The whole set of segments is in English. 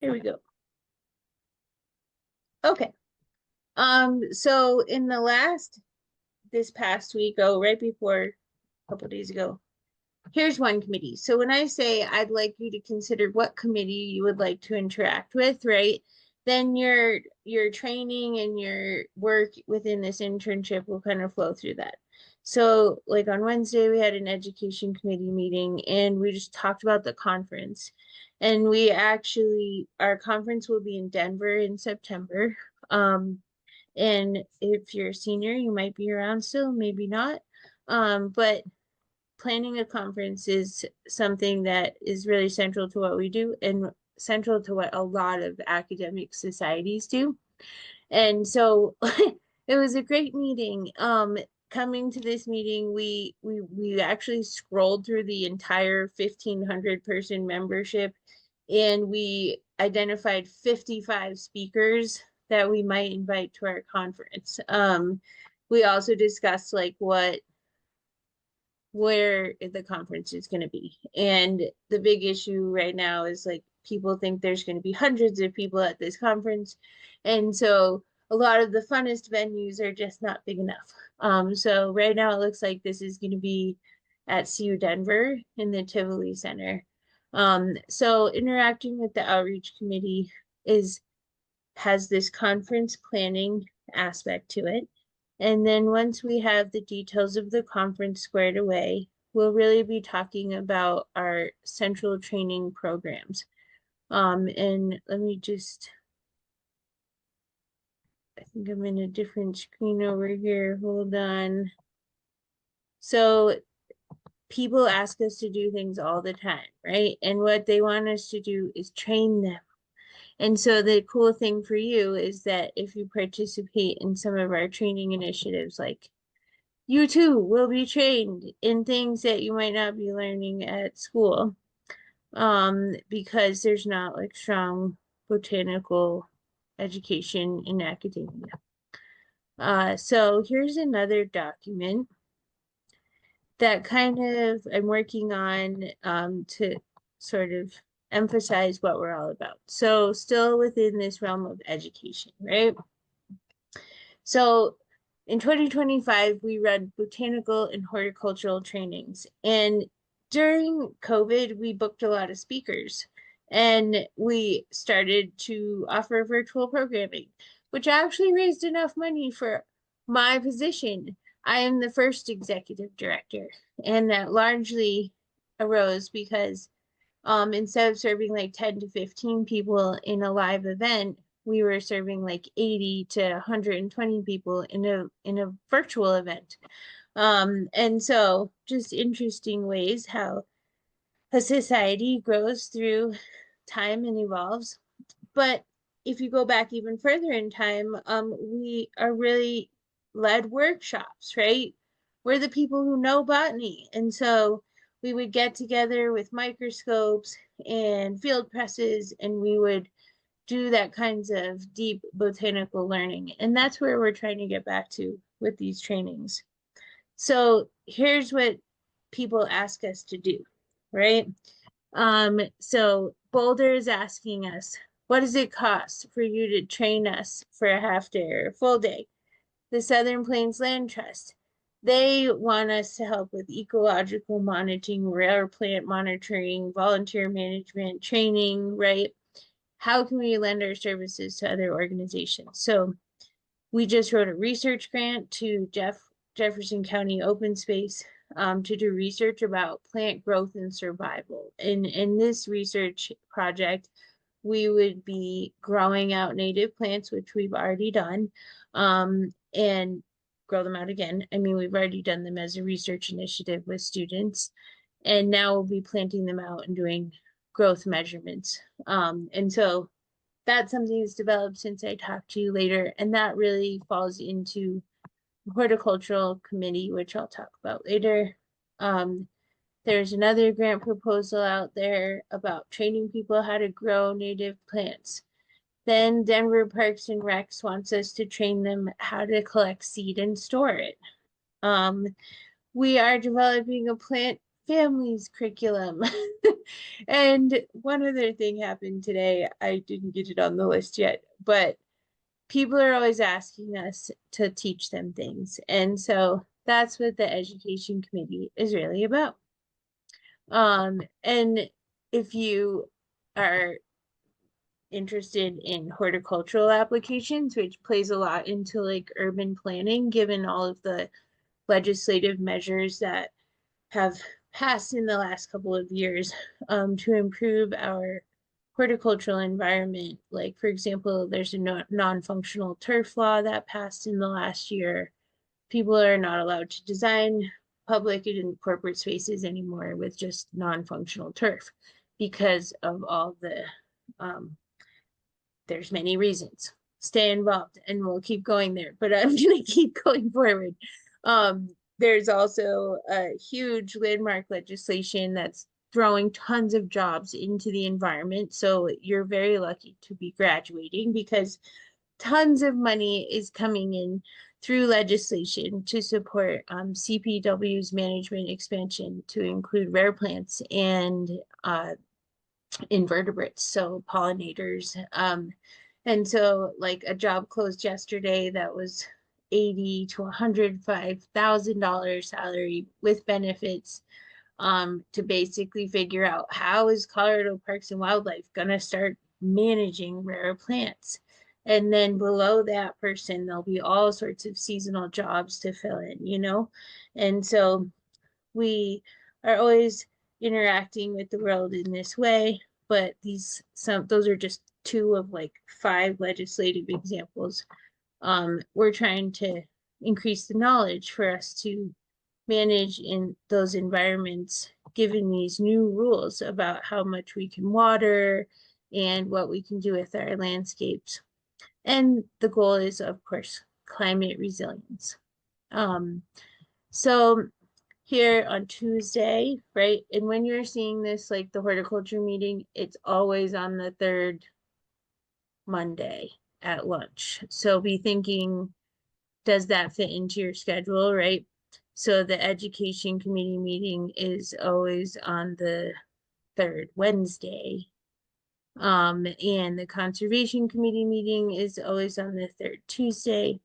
Here we go. Okay. So in this past week, right before a couple days ago, here's one committee. So when I say I'd like you to consider what committee you would like to interact with, right? Then your training and your work within this internship will kind of flow through that. So like on Wednesday, we had an education committee meeting and we just talked about the conference. And our conference will be in Denver in September. And if you're a senior, you might be around still, maybe not. But planning a conference is something that is really central to what we do and central to what a lot of academic societies do. And so it was a great meeting. Coming to this meeting, we actually scrolled through the entire 1,500 person membership and we identified 55 speakers that we might invite to our conference. We also discussed like where the conference is going to be. And the big issue right now is like people think there's going to be hundreds of people at this conference. And so a lot of the funnest venues are just not big enough. So right now it looks like this is going to be at CU Denver in the Tivoli Center. So interacting with the outreach committee is has this conference planning aspect to it. And then once we have the details of the conference squared away, we'll really be talking about our central training programs. And let me just, I think I'm in a different screen over here. Hold on. So people ask us to do things all the time, right? And what they want us to do is train them. And so the cool thing for you is that if you participate in some of our training initiatives, like you too will be trained in things that you might not be learning at school, because there's not like strong botanical education in academia. So here's another document that kind of I'm working on to sort of emphasize what we're all about. So still within this realm of education, right? So in 2025, we run botanical and horticultural trainings. And during COVID, we booked a lot of speakers and we started to offer virtual programming, which actually raised enough money for my position. I am the first executive director, and that largely arose because instead of serving like 10 to 15 people in a live event, we were serving like 80 to 120 people in a virtual event. And so just interesting ways how a society grows through time and evolves. But if you go back even further in time, we are really led workshops, right? We're the people who know botany. And so we would get together with microscopes and field presses, and we would do that kinds of deep botanical learning. And that's where we're trying to get back to with these trainings. So here's what people ask us to do, right? So Boulder is asking us, what does it cost for you to train us for a half day or a full day? The Southern Plains Land Trust, they want us to help with ecological monitoring, rare plant monitoring, volunteer management, training, right? How can we lend our services to other organizations? So we just wrote a research grant to Jefferson County Open Space to do research about plant growth and survival. In this research project, we would be growing out native plants, which we've already done, and grow them out again. I mean, we've already done them as a research initiative with students, and now we'll be planting them out and doing growth measurements. And so that's something that's developed since I talked to you later, and that really falls into horticultural committee, which I'll talk about later. There's another grant proposal out there about training people how to grow native plants. Then Denver Parks and Recs wants us to train them how to collect seed and store it. We are developing a plant family's curriculum. And one other thing happened today. I didn't get it on the list yet, but people are always asking us to teach them things. And so that's what the education committee is really about. And if you are interested in horticultural applications, which plays a lot into like urban planning, given all of the legislative measures that have passed in the last couple of years to improve our horticultural environment. Like, for example, there's a non-functional turf law that passed in the last year. People are not allowed to design public and corporate spaces anymore with just non-functional turf because of all the um, there's many reasons. Stay involved and we'll keep going there, but I'm going to keep going forward. There's also a huge landmark legislation that's throwing tons of jobs into the environment. So you're very lucky to be graduating because tons of money is coming in through legislation to support CPW's management expansion to include rare plants and invertebrates, so pollinators. And so like a job closed yesterday that was 80 to $105,000 salary with benefits to basically figure out how is Colorado Parks and Wildlife gonna start managing rare plants. And then below that person, there'll be all sorts of seasonal jobs to fill in, you know? And so we are always interacting with the world in this way, but those are just two of like five legislative examples. We're trying to increase the knowledge for us to manage in those environments given these new rules about how much we can water and what we can do with our landscapes. And the goal is, of course, climate resilience. Um, so here on Tuesday, right? And when you're seeing this, like the horticulture meeting, it's always on the third Monday at lunch. So be thinking, does that fit into your schedule, right? So the education committee meeting is always on the third Wednesday. And the conservation committee meeting is always on the third Tuesday.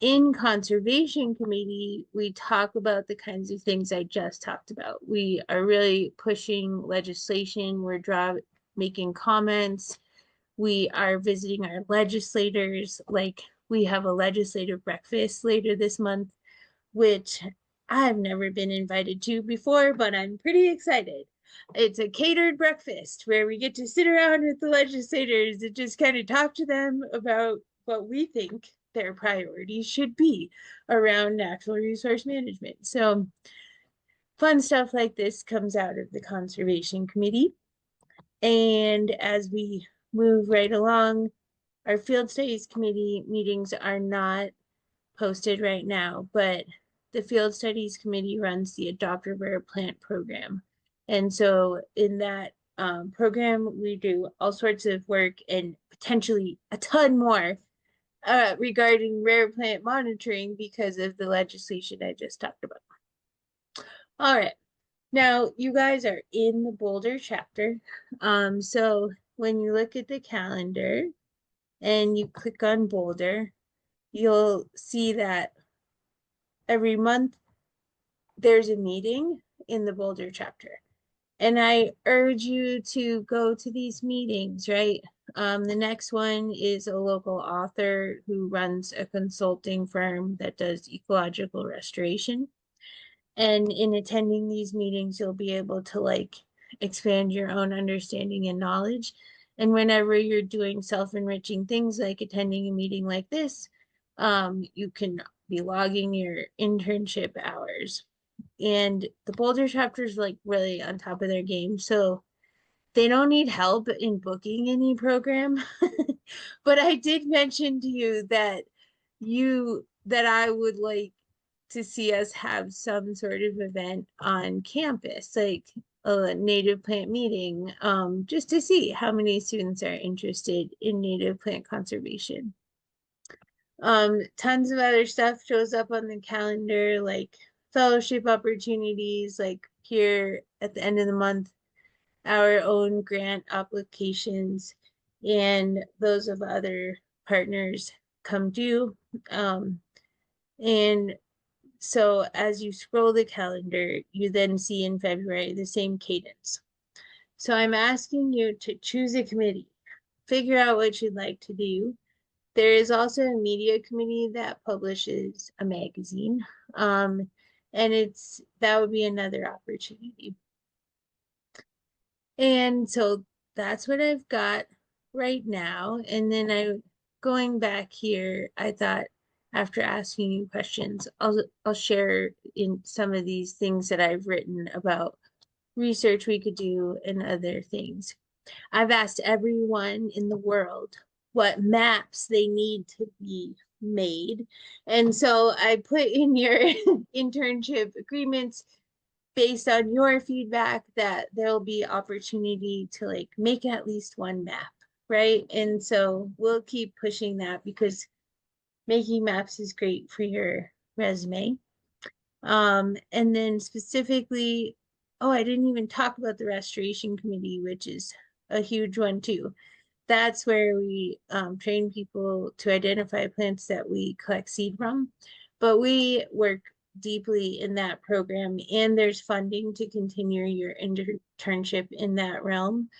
In conservation committee, we talk about the kinds of things I just talked about. We are really pushing legislation. Making comments. We are visiting our legislators. Like we have a legislative breakfast later this month, which I've never been invited to before, but I'm pretty excited. It's a catered breakfast where we get to sit around with the legislators and just kind of talk to them about what we think their priorities should be around natural resource management. So, fun stuff like this comes out of the Conservation Committee. And as we move right along, our Field Studies Committee meetings are not posted right now, but the Field Studies Committee runs the Adopt a Rare Plant program. And so in that program, we do all sorts of work and potentially a ton more regarding rare plant monitoring because of the legislation I just talked about. All right. Now, you guys are in the Boulder chapter. So when you look at the calendar and you click on Boulder, you'll see that every month there's a meeting in the Boulder chapter. And I urge you to go to these meetings, right? The next one is a local author who runs a consulting firm that does ecological restoration. And in attending these meetings, you'll be able to like expand your own understanding and knowledge. And whenever you're doing self-enriching things like attending a meeting like this, you can be logging your internship hours. And the Boulder chapter is like really on top of their game. So they don't need help in booking any program. But I did mention to you that I would like to see us have some sort of event on campus, like a native plant meeting, just to see how many students are interested in native plant conservation. Tons of other stuff shows up on the calendar, like fellowship opportunities, like here at the end of the month our own grant applications and those of other partners come due. And so as you scroll the calendar, you then see in February the same cadence. So I'm asking you to choose a committee, figure out what you'd like to do. There is also a media committee that publishes a magazine. And that would be another opportunity. And so that's what I've got right now. And then going back here, I thought after asking you questions, I'll share in some of these things that I've written about research we could do and other things. I've asked everyone in the world what maps they need to be made. And so I put in your internship agreements based on your feedback that there'll be opportunity to like make at least one map, right? And so we'll keep pushing that because making maps is great for your resume. And then specifically, oh, I didn't even talk about the restoration committee, which is a huge one too. That's where we train people to identify plants that we collect seed from. But we work deeply in that program, and there's funding to continue your internship in that realm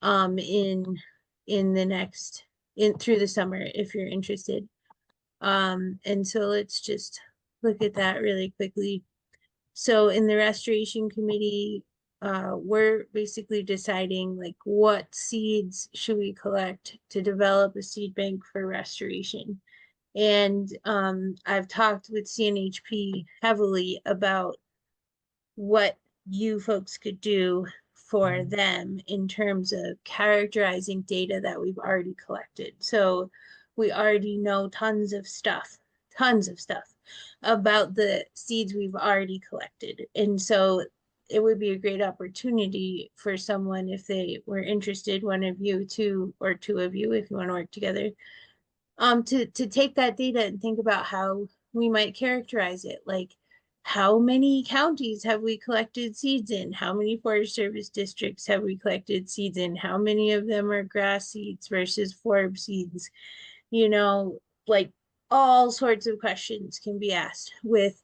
in the next in through the summer if you're interested. And so let's just look at that really quickly. So in the restoration committee, we're basically deciding like what seeds should we collect to develop a seed bank for restoration. And I've talked with CNHP heavily about what you folks could do for them in terms of characterizing data that we've already collected. So we already know tons of stuff about the seeds we've already collected. And so it would be a great opportunity for someone if they were interested, one of you, two or two of you, if you want to work together, to take that data and think about how we might characterize it. Like, how many counties have we collected seeds in? How many Forest Service districts have we collected seeds in? How many of them are grass seeds versus forb seeds? You know, like all sorts of questions can be asked with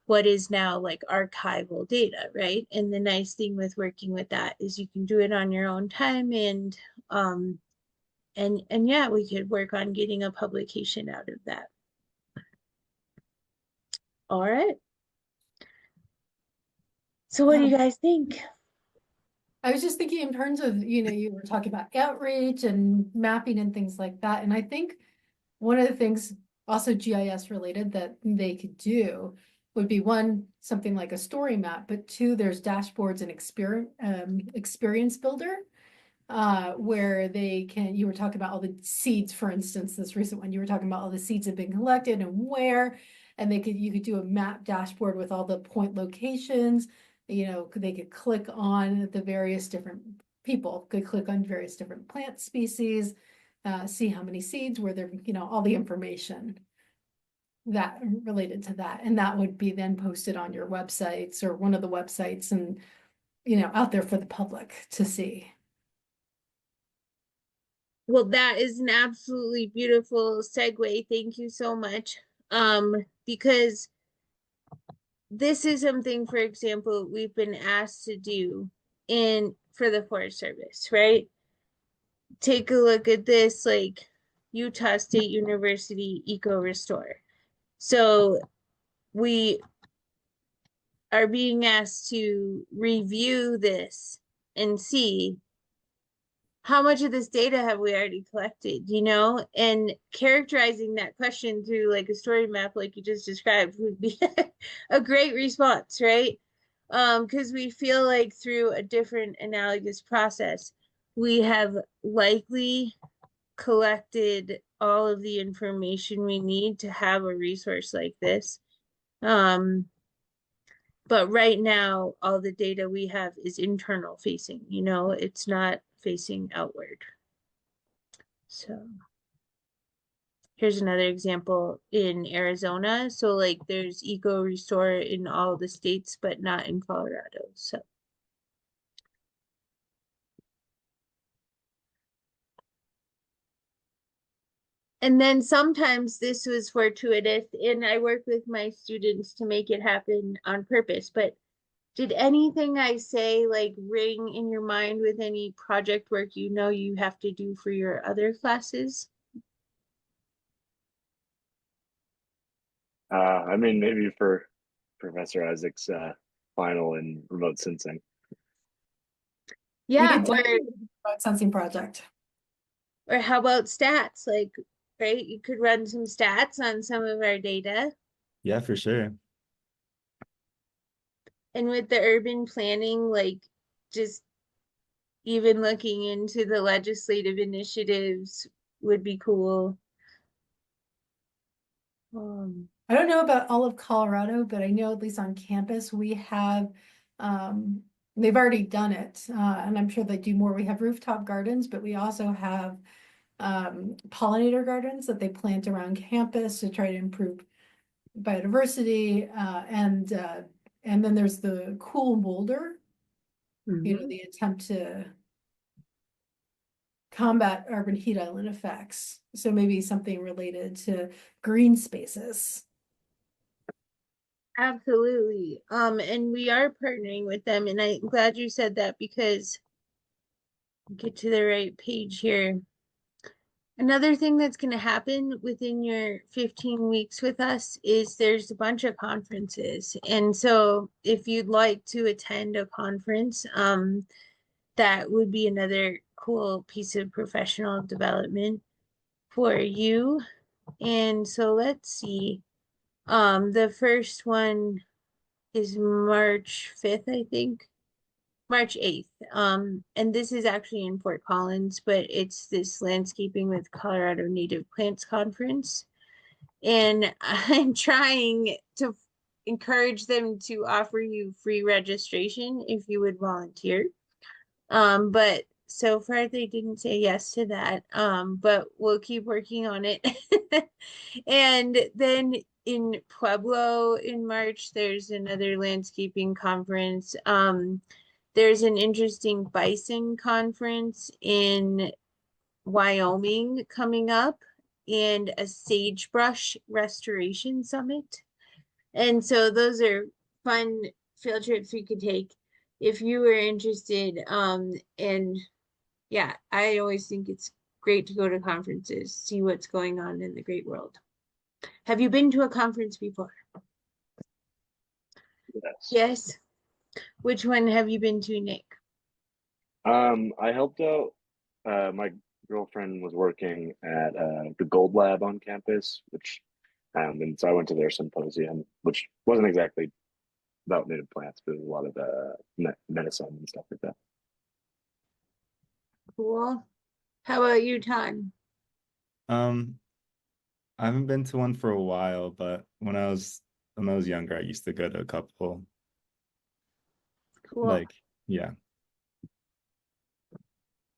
what is now like archival data, right? And the nice thing with working with that is you can do it on your own time and yeah, we could work on getting a publication out of that. All right. So what do you guys think? I was just thinking in terms of, you were talking about outreach and mapping and things like that. And I think one of the things also GIS related that they could do would be one, something like a story map, but two, there's dashboards and experience builder where you were talking about all the seeds, for instance, this recent one, you were talking about all the seeds have been collected and where, and you could do a map dashboard with all the point locations, they could click on the various different people could click on various different plant species, see how many seeds were there, all the information that related to that. And that would be then posted on your websites or one of the websites and, out there for the public to see. Well, that is an absolutely beautiful segue. Thank you so much. Because this is something, for example, we've been asked to do in for the Forest Service, right? Take a look at this, like Utah State University Eco Restore. So we are being asked to review this and see how much of this data have we already collected, and characterizing that question through like a story map like you just described would be a great response, right? Because we feel like through a different analogous process we have likely collected all of the information we need to have a resource like this. But right now all the data we have is internal facing, it's not facing outward. So here's another example in Arizona. So like there's eco restore in all the states, but not in Colorado. So And then sometimes this was fortuitous, and I work with my students to make it happen on purpose. But did anything I say like ring in your mind with any project work you know you have to do for your other classes? I mean, maybe for Professor Isaac's final in remote sensing. We Yeah, could definitely do a remote sensing project. or how about stats? Like, right, you could run some stats on some of our data. Yeah, for sure. And with the urban planning, like just even looking into the legislative initiatives would be cool. I don't know about all of Colorado, but I know at least on campus we have, um, they've already done it, and I'm sure they do more. We have rooftop gardens, but we also have pollinator gardens that they plant around campus to try to improve biodiversity, and then there's the cool boulder, Mhm. the attempt to combat urban heat island effects. So maybe something related to green spaces. Absolutely. And we are partnering with them, and I'm glad you said that because get to the right page here. Another thing that's going to happen within your 15 weeks with us is there's a bunch of conferences. And so if you'd like to attend a conference, that would be another cool piece of professional development for you. And so let's see. The first one is March 5th, I think. March 8th. And this is actually in Fort Collins, but it's this Landscaping with Colorado Native Plants conference. And I'm trying to encourage them to offer you free registration if you would volunteer. But so far they didn't say yes to that. But we'll keep working on it. And then in Pueblo in March, there's another landscaping conference. There's an interesting bison conference in Wyoming coming up and a sagebrush restoration summit. And so those are fun field trips we could take if you were interested. And yeah, I always think it's great to go to conferences, see what's going on in the great world. Have you been to a conference before? Yes. Yes. Which one have you been to, Nick? I helped out. My girlfriend was working at the Gold Lab on campus, which, and so I went to their symposium, which wasn't exactly about native plants, but it was a lot of medicine and stuff like that. Cool. How about you, Todd? Um, I haven't been to one for a while, but when I was younger, I used to go to a couple. Cool. Like, yeah.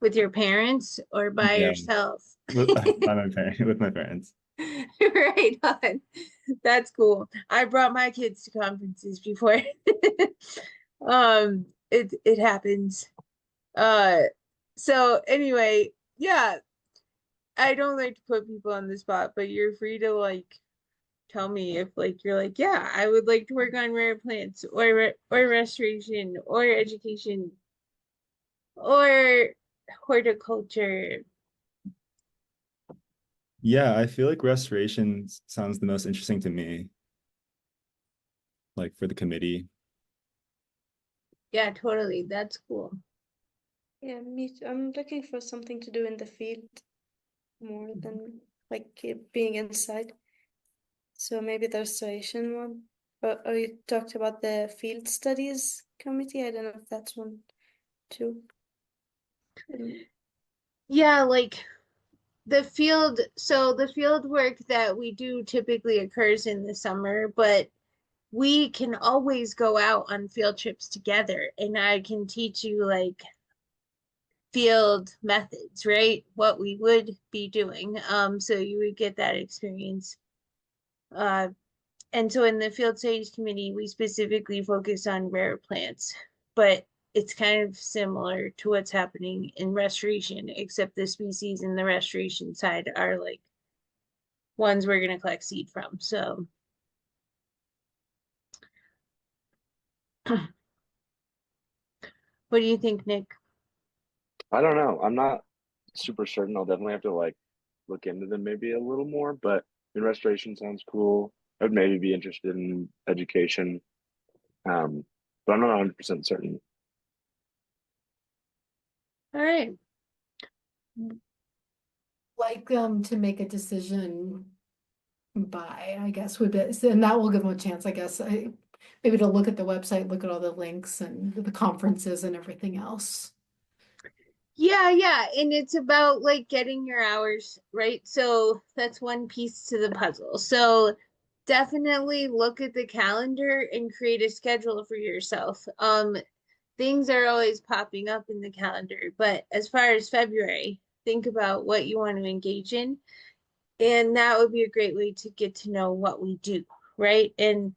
With your parents or by Yeah. yourself? By my parents, with my parents. Right on. That's cool. I brought my kids to conferences before. It happens. Uh, so anyway, yeah, I don't like to put people on the spot, but you're free to like tell me if like you're like, yeah, I would like to work on rare plants or restoration or education or horticulture. Yeah, I feel like restoration sounds the most interesting to me, like for the committee. Yeah, totally. That's cool. Yeah, me too. I'm looking for something to do in the field more than like being inside. So maybe the restoration one. Or you talked about the field studies committee. I don't know if that's one too. Mm. Yeah, like the field work that we do typically occurs in the summer, but we can always go out on field trips together and I can teach you like field methods, right? What we would be doing. So you would get that experience. Uh, and so in the field studies committee, we specifically focus on rare plants, but it's kind of similar to what's happening in restoration, except the species in the restoration side are like ones we're going to collect seed from. So what do you think, Nick? I don't know. I'm not super certain. I'll definitely have to like look into them maybe a little more, but restoration sounds cool. I would maybe be interested in education. But I'm not 100% certain. All right. Like to make a decision by, I guess, would be, and that will give them a chance, I guess, maybe to look at the website, look at all the links and the conferences and everything else. Yeah, and it's about like getting your hours, right? So that's one piece to the puzzle. So definitely look at the calendar and create a schedule for yourself. Things are always popping up in the calendar, but as far as February, think about what you want to engage in, and that would be a great way to get to know what we do, right? And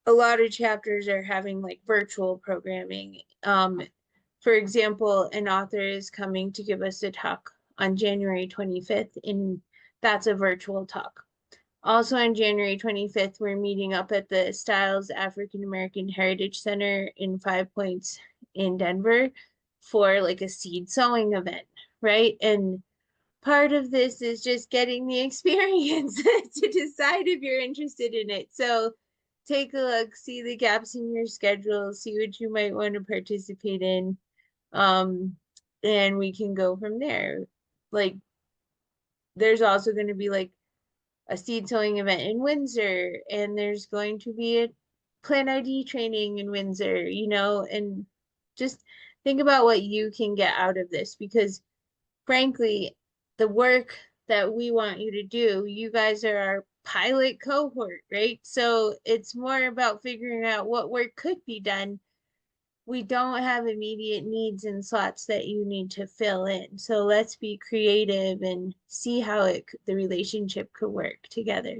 a lot of chapters are having like virtual programming. For example, an author is coming to give us a talk on January 25th, and that's a virtual talk. Also on January 25th, we're meeting up at the Styles African American Heritage Center in Five Points in Denver for like a seed sowing event, right? And part of this is just getting the experience to decide if you're interested in it. So take a look, see the gaps in your schedule, see what you might want to participate in. Um, and we can go from there. Like, there's also going to be like a seed sowing event in Windsor, and there's going to be a plant ID training in Windsor, and just think about what you can get out of this because frankly, the work that we want you to do, you guys are our pilot cohort, right? So it's more about figuring out what work could be done. We don't have immediate needs and slots that you need to fill in. So let's be creative and see how the relationship could work together.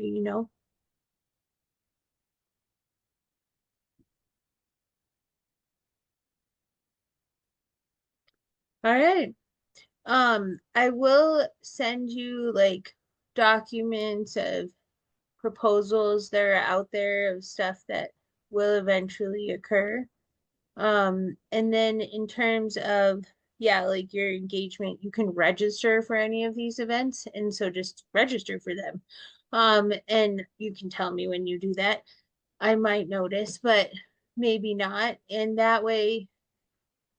All right. I will send you like documents of proposals that are out there of stuff that will eventually occur. And then in terms of, yeah, like your engagement, you can register for any of these events. And so just register for them. And you can tell me when you do that. I might notice, but maybe not. And that way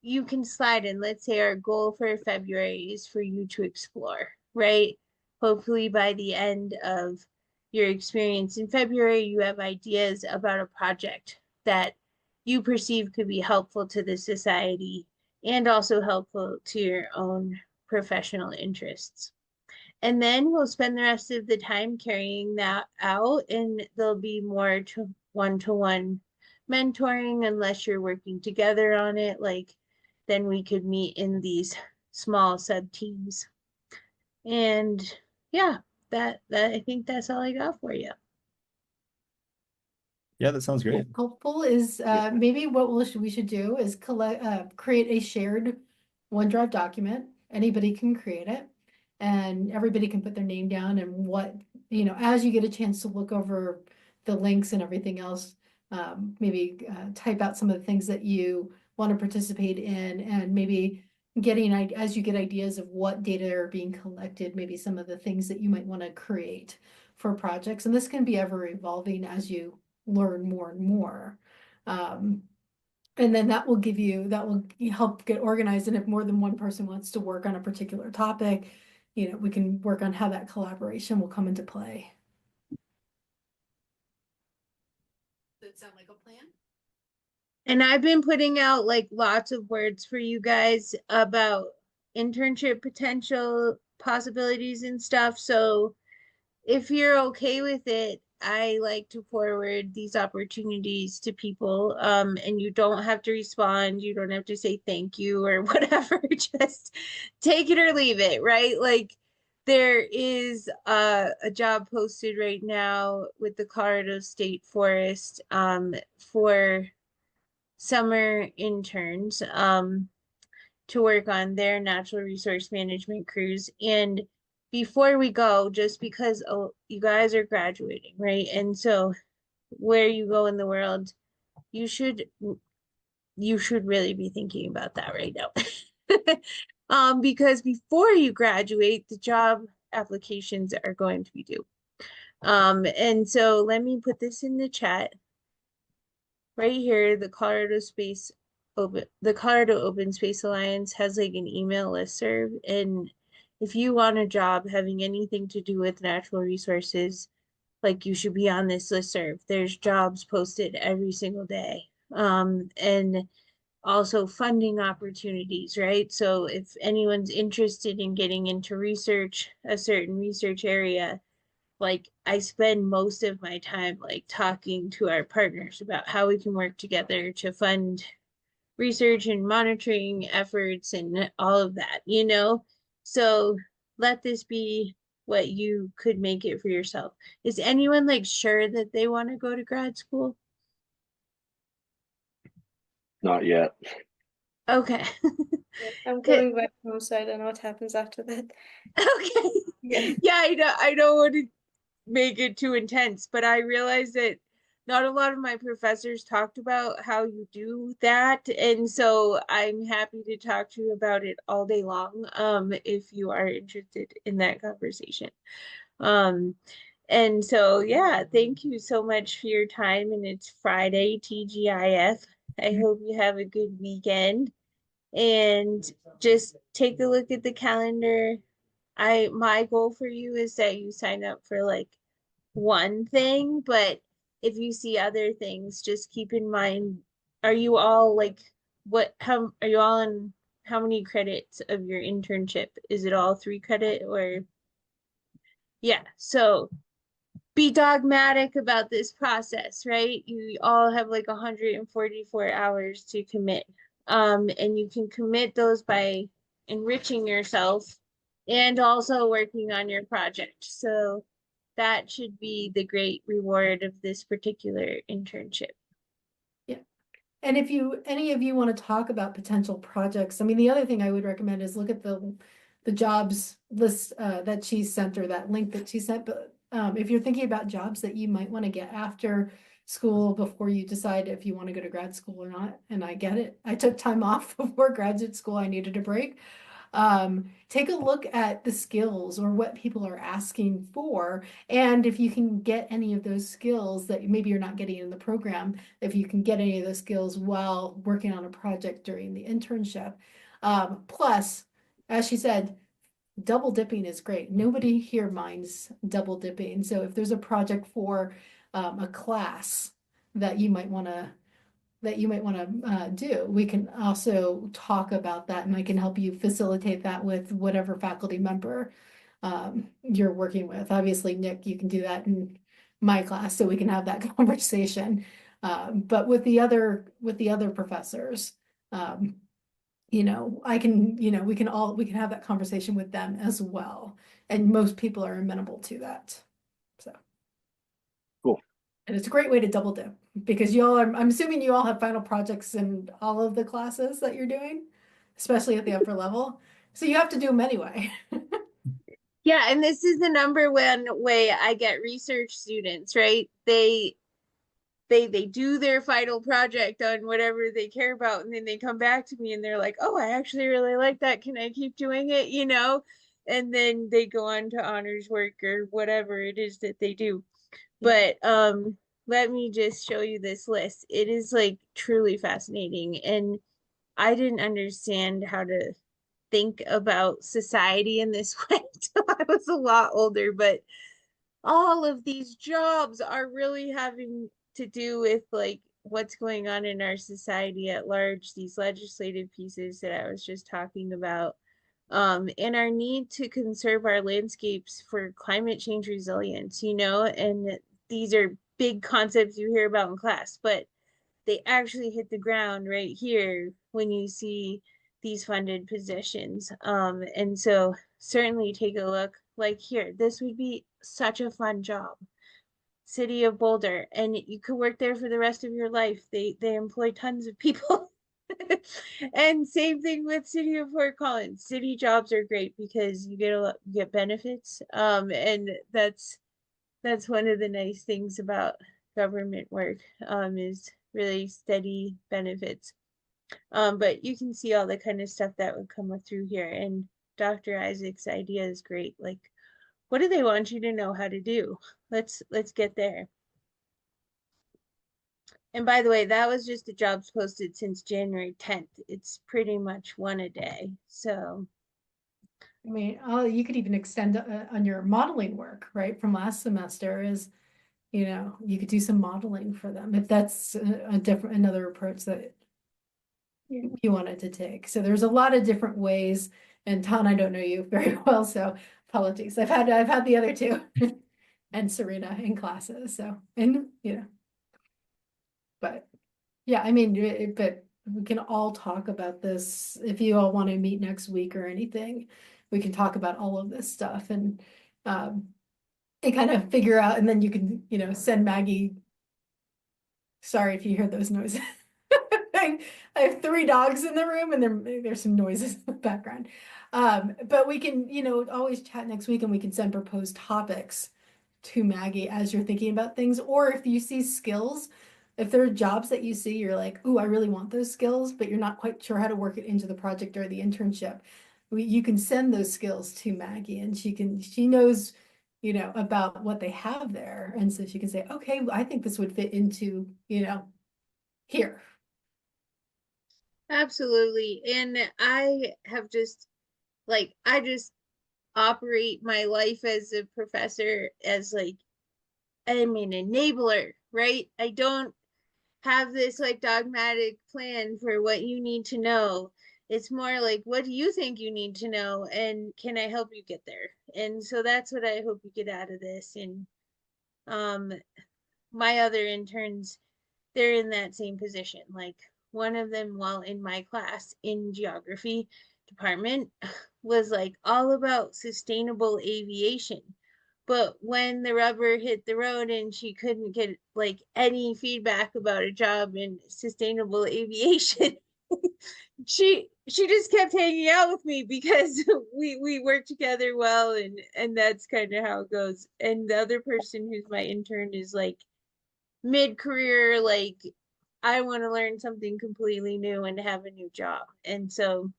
you can slide in. Let's say our goal for February is for you to explore, right? Hopefully, by the end of your experience in February, you have ideas about a project that you perceive could be helpful to the society and also helpful to your own professional interests. And then we'll spend the rest of the time carrying that out, and there'll be more to one mentoring unless you're working together on it. Like, then we could meet in these small sub teams. And yeah, that I think that's all I got for you. Yeah, that sounds great. Helpful is Yeah. maybe what we should do is create a shared OneDrive document. Anybody can create it, and everybody can put their name down and what, as you get a chance to look over the links and everything else, maybe type out some of the things that you want to participate in, and maybe as you get ideas of what data are being collected, maybe some of the things that you might want to create for projects. And this can be ever evolving as you learn more and more. And then that will help get organized. And if more than one person wants to work on a particular topic, we can work on how that collaboration will come into play. Does it sound like a plan? And I've been putting out like lots of words for you guys about internship potential possibilities and stuff. So if you're okay with it, I like to forward these opportunities to people. And you don't have to respond. You don't have to say thank you or whatever. Just take it or leave it, right? Like there is a job posted right now with the Colorado State Forest for summer interns to work on their natural resource management crews. And before we go, just because you guys are graduating, right? And so where you go in the world, you should really be thinking about that right now. Because before you graduate, the job applications are going to be due. And so let me put this in the chat right here. The Colorado Open Space Alliance has like an email listserv, and if you want a job having anything to do with natural resources, like you should be on this listserv. There's jobs posted every single day. And also funding opportunities, right? So if anyone's interested in getting into research, a certain research area, like I spend most of my time like talking to our partners about how we can work together to fund research and monitoring efforts and all of that, you know? So let this be what you could make it for yourself. Is anyone like sure that they want to go to grad school? Not yet. Okay. I'm Good. going back home, so I don't know what happens after that. Okay. Yeah. Yeah, I don't want to make it too intense, but I realized that not a lot of my professors talked about how you do that. And so I'm happy to talk to you about it all day long, if you are interested in that conversation. Um, and so, yeah, thank you so much for your time. And it's Friday, TGIF. I hope you have a good weekend and just take a look at the calendar. My goal for you is that you sign up for like one thing, but if you see other things, just keep in mind, are you all like how are you all in how many credits of your internship? Is it all 3 credit or yeah, so be dogmatic about this process, right? You all have like 144 hours to commit. And you can commit those by enriching yourself and also working on your project. So that should be the great reward of this particular internship. Yeah. And if any of you want to talk about potential projects, I mean, the other thing I would recommend is look at the jobs list that she sent, or that link that she sent. But if you're thinking about jobs that you might want to get after school before you decide if you want to go to grad school or not, and I get it. I took time off before graduate school. I needed a break. Take a look at the skills or what people are asking for. And if you can get any of those skills that maybe you're not getting in the program, if you can get any of those skills while working on a project during the internship. Plus, as she said, double dipping is great. Nobody here minds double dipping. So if there's a project for a class that you might want to do. We can also talk about that, and I can help you facilitate that with whatever faculty member you're working with. Obviously, Nick, you can do that in my class, so we can have that conversation. But with the other professors, I can, we can have that conversation with them as well. And most people are amenable to that. So. Cool. And it's a great way to double dip because I'm assuming you all have final projects in all of the classes that you're doing, especially at the upper level. So you have to do them anyway. Yeah, and this is the number one way I get research students, right? They do their final project on whatever they care about, and then they come back to me and they're like, oh, I actually really like that, can I keep doing it, and then they go on to honors work or whatever it is that they do. But let me just show you this list. It is like truly fascinating, and I didn't understand how to think about society in this way until I was a lot older, but all of these jobs are really having to do with like what's going on in our society at large, these legislative pieces that I was just talking about, and our need to conserve our landscapes for climate change resilience, and these are big concepts you hear about in class, but they actually hit the ground right here when you see these funded positions. And so certainly take a look like here. This would be such a fun job. City of Boulder, and you could work there for the rest of your life. They employ tons of people. And same thing with City of Fort Collins. City jobs are great because you get you get benefits. And that's one of the nice things about government work, is really steady benefits. But you can see all the kind of stuff that would come through here. And Dr. Isaac's idea is great. Like, what do they want you to know how to do? Let's get there. And by the way, that was just the jobs posted since January 10th. It's pretty much one a day. So I mean, you could even extend on your modeling work, right, from last semester is, you know, you could do some modeling for them if that's another approach that you wanted to take. So there's a lot of different ways. And Ton, I don't know you very well, so apologies. I've had the other two and Serena in classes. So, and you know, but yeah, I mean, but we can all talk about this if you all want to meet next week or anything. We can talk about all of this stuff um, and kind of figure out, and then you can, you know, send Maggie. Sorry if you hear those noises. I have 3 dogs in the room and there's some noises in the background. But we can, you know, always chat next week and we can send proposed topics to Maggie as you're thinking about things. Or if you see skills, if there are jobs that you see, you're like, oh, I really want those skills, but you're not quite sure how to work it into the project or the internship. You can send those skills to Maggie and she knows, you know, about what they have there. And so she can say, okay, I think this would fit into, you know, here. absolutely. And I have just like I just operate my life as a professor as like I'm an enabler, right? I don't have this like dogmatic plan for what you need to know. It's more like, what do you think you need to know? And can I help you get there? And so that's what I hope you get out of this. And um, my other interns, they're in that same position. Like one of them, while in my class in geography department, was like all about sustainable aviation. But when the rubber hit the road and she couldn't get like any feedback about a job in sustainable aviation, she just kept hanging out with me because we work together well, and that's kind of how it goes. And the other person who's my intern is like mid-career, like I want to learn something completely new and have a new job. And so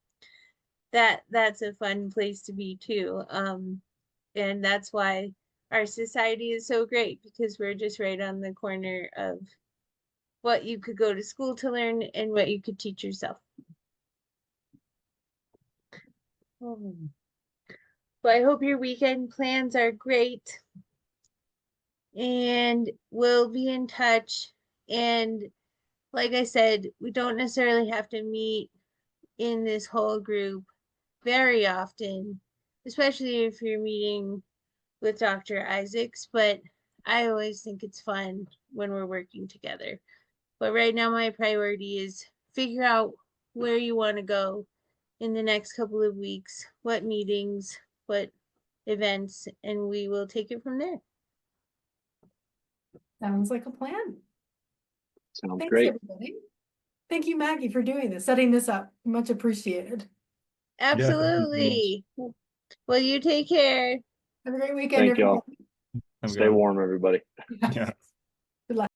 that's a fun place to be too. And that's why our society is so great, because we're just right on the corner of what you could go to school to learn and what you could teach yourself. Well, I hope your weekend plans are great, and we'll be in touch. And like I said, we don't necessarily have to meet in this whole group very often, especially if you're meeting with Dr. Isaacs, but I always think it's fun when we're working together. But right now, my priority is figure out where you want to go in the next couple of weeks, what meetings, what events, and we will take it from there. Sounds like a plan. Sounds Thanks, great. everybody. Thank you, Maggie, for doing this, setting this up. Much appreciated. Absolutely. Well, you take care. Have a great weekend, Thank y'all. everybody. Have a Stay good one. warm, everybody. Yeah. Good luck.